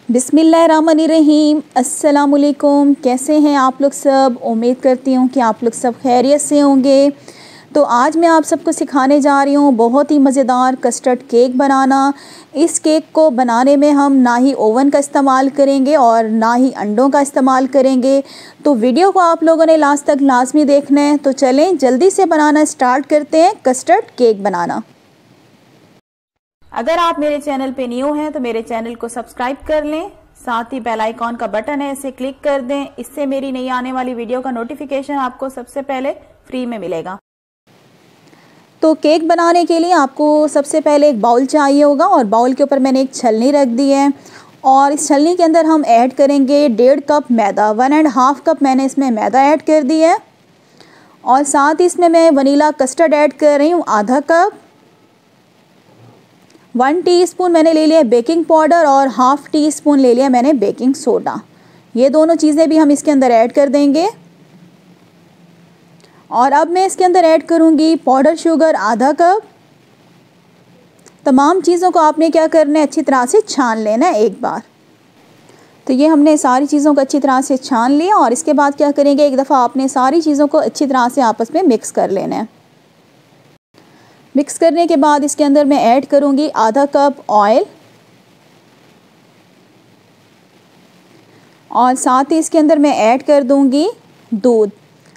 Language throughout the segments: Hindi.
बिस्मिल्लाहिर्रहमानिर्रहीम। अस्सलामुअलैकुम। कैसे हैं आप लोग सब? उम्मीद करती हूँ कि आप लोग सब खैरियत से होंगे। तो आज मैं आप सबको सिखाने जा रही हूँ बहुत ही मज़ेदार कस्टर्ड केक बनाना। इस केक को बनाने में हम ना ही ओवन का इस्तेमाल करेंगे और ना ही अंडों का इस्तेमाल करेंगे। तो वीडियो को आप लोगों ने लास्ट तक लाजमी देखना है। तो चलें जल्दी से बनाना स्टार्ट करते हैं कस्टर्ड केक बनाना। अगर आप मेरे चैनल पे न्यू हैं तो मेरे चैनल को सब्सक्राइब कर लें, साथ ही बेल आइकॉन का बटन है इसे क्लिक कर दें। इससे मेरी नई आने वाली वीडियो का नोटिफिकेशन आपको सबसे पहले फ्री में मिलेगा। तो केक बनाने के लिए आपको सबसे पहले एक बाउल चाहिए होगा और बाउल के ऊपर मैंने एक छलनी रख दी है और इस छलनी के अंदर हम ऐड करेंगे 1.5 कप मैदा। 1.5 कप मैंने इसमें मैदा ऐड कर दिया है और साथ ही इसमें मैं वनीला कस्टर्ड ऐड कर रही हूँ आधा कप। 1 टीस्पून मैंने ले लिया बेकिंग पाउडर और हाफ़ टी स्पून ले लिया मैंने बेकिंग सोडा। ये दोनों चीज़ें भी हम इसके अंदर ऐड कर देंगे। और अब मैं इसके अंदर ऐड करूँगी पाउडर शुगर आधा कप। तमाम चीज़ों को आपने क्या करना है, अच्छी तरह से छान लेना है एक बार। तो ये हमने सारी चीज़ों को अच्छी तरह से छान लिया और इसके बाद क्या करेंगे, एक दफ़ा आपने सारी चीज़ों को अच्छी तरह से आपस में मिक्स कर लेना है। मिक्स करने के बाद इसके अंदर मैं ऐड करूँगी आधा कप ऑयल और साथ ही इसके अंदर मैं ऐड कर दूँगी दूध।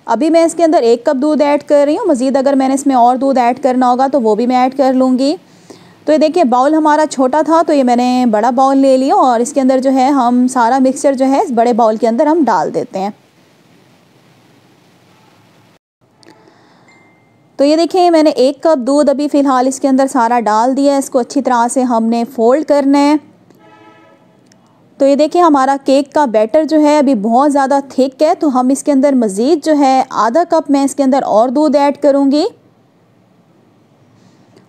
अभी मैं इसके अंदर 1 कप दूध ऐड कर रही हूँ। मज़ीद अगर मैंने इसमें और दूध ऐड करना होगा तो वो भी मैं ऐड कर लूँगी। तो ये देखिए बाउल हमारा छोटा था तो ये मैंने बड़ा बाउल ले लिया और इसके अंदर जो है हम सारा मिक्सचर जो है इस बड़े बाउल के अंदर हम डाल देते हैं। तो ये देखिए मैंने 1 कप दूध अभी फ़िलहाल इसके अंदर सारा डाल दिया है। इसको अच्छी तरह से हमने फ़ोल्ड करना है। तो ये देखिए हमारा केक का बैटर जो है अभी बहुत ज़्यादा थिक है तो हम इसके अंदर मज़ीद जो है आधा कप मैं इसके अंदर और दूध ऐड करूँगी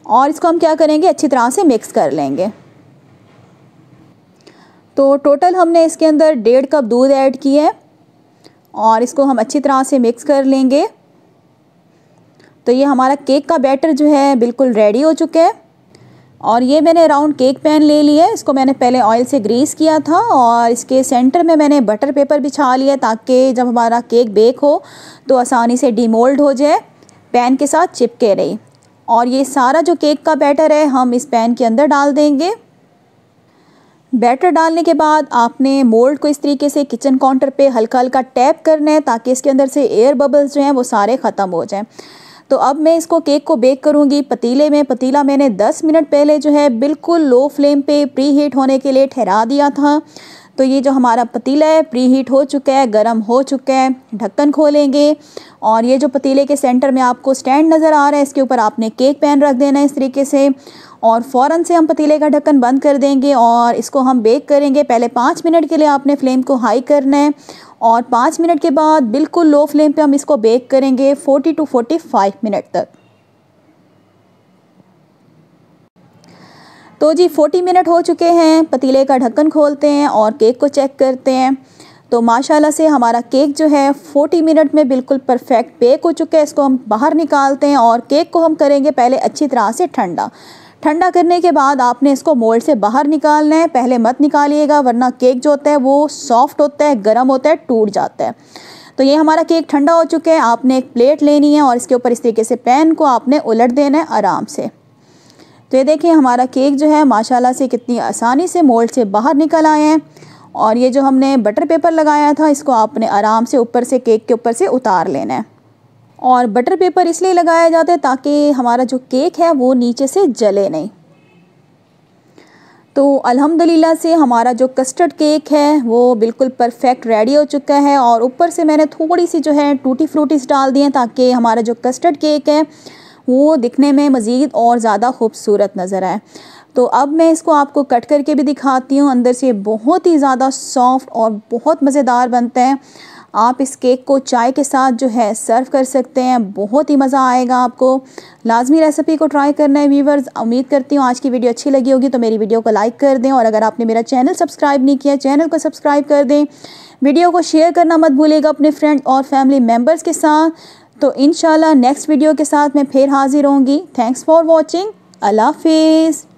और इसको हम क्या करेंगे, अच्छी तरह से मिक्स कर लेंगे। तो टोटल हमने इसके अंदर 1.5 कप दूध ऐड किया है और इसको हम अच्छी तरह से मिक्स कर लेंगे। तो ये हमारा केक का बैटर जो है बिल्कुल रेडी हो चुका है और ये मैंने राउंड केक पैन ले लिया है। इसको मैंने पहले ऑयल से ग्रीस किया था और इसके सेंटर में मैंने बटर पेपर बिछा लिया ताकि जब हमारा केक बेक हो तो आसानी से डीमोल्ड हो जाए, पैन के साथ चिपके रहे। और ये सारा जो केक का बैटर है हम इस पैन के अंदर डाल देंगे। बैटर डालने के बाद आपने मोल्ड को इस तरीके से किचन काउंटर पे हल्का हल्का टैप करना है ताकि इसके अंदर से एयर बबल्स जो हैं वो सारे ख़त्म हो जाएं। तो अब मैं इसको केक को बेक करूंगी पतीले में। पतीला मैंने 10 मिनट पहले जो है बिल्कुल लो फ्लेम पे प्री हीट होने के लिए ठहरा दिया था। तो ये जो हमारा पतीला है प्री हीट हो चुका है, गर्म हो चुका है। ढक्कन खोलेंगे और ये जो पतीले के सेंटर में आपको स्टैंड नज़र आ रहा है इसके ऊपर आपने केक पैन रख देना है इस तरीके से और फ़ौरन से हम पतीले का ढक्कन बंद कर देंगे और इसको हम बेक करेंगे। पहले 5 मिनट के लिए आपने फ्लेम को हाई करना है और 5 मिनट के बाद बिल्कुल लो फ्लेम पे हम इसको बेक करेंगे 40 to 45 मिनट तक। तो जी 40 मिनट हो चुके हैं। पतीले का ढक्कन खोलते हैं और केक को चेक करते हैं। तो माशाल्लाह से हमारा केक जो है 40 मिनट में बिल्कुल परफेक्ट बेक हो चुका है। इसको हम बाहर निकालते हैं और केक को हम करेंगे पहले अच्छी तरह से ठंडा। ठंडा करने के बाद आपने इसको मोल्ड से बाहर निकालना है। पहले मत निकालिएगा वरना केक जो होता है वो सॉफ्ट होता है, गर्म होता है, टूट जाता है। तो ये हमारा केक ठंडा हो चुका है। आपने एक प्लेट लेनी है और इसके ऊपर इस तरीके से पैन को आपने उलट देना है आराम से। तो ये देखिए हमारा केक जो है माशाल्लाह से कितनी आसानी से मोल्ड से बाहर निकल आए हैं। और ये जो हमने बटर पेपर लगाया था इसको आपने आराम से ऊपर से केक के ऊपर से उतार लेना है। और बटर पेपर इसलिए लगाया जाता है ताकि हमारा जो केक है वो नीचे से जले नहीं। तो अल्हम्दुलिल्लाह से हमारा जो कस्टर्ड केक है वो बिल्कुल परफेक्ट रेडी हो चुका है और ऊपर से मैंने थोड़ी सी जो है टूटी फ्रूटीज़ डाल दी हैं ताकि हमारा जो कस्टर्ड केक है वो दिखने में मज़ीद और ज़्यादा खूबसूरत नज़र आए। तो अब मैं इसको आपको कट करके भी दिखाती हूँ। अंदर से बहुत ही ज़्यादा सॉफ्ट और बहुत मज़ेदार बनते हैं। आप इस केक को चाय के साथ जो है सर्व कर सकते हैं, बहुत ही मज़ा आएगा आपको। लाजमी रेसिपी को ट्राई करना है व्यूवर्स। उम्मीद करती हूँ आज की वीडियो अच्छी लगी होगी तो मेरी वीडियो को लाइक कर दें और अगर आपने मेरा चैनल सब्सक्राइब नहीं किया चैनल को सब्सक्राइब कर दें। वीडियो को शेयर करना मत भूलिएगा अपने फ्रेंड और फैमिली मेम्बर्स के साथ। तो इंशाल्लाह नेक्स्ट वीडियो के साथ मैं फिर हाजिर होंगी। Thanks for watching. अल्लाह हाफिज़।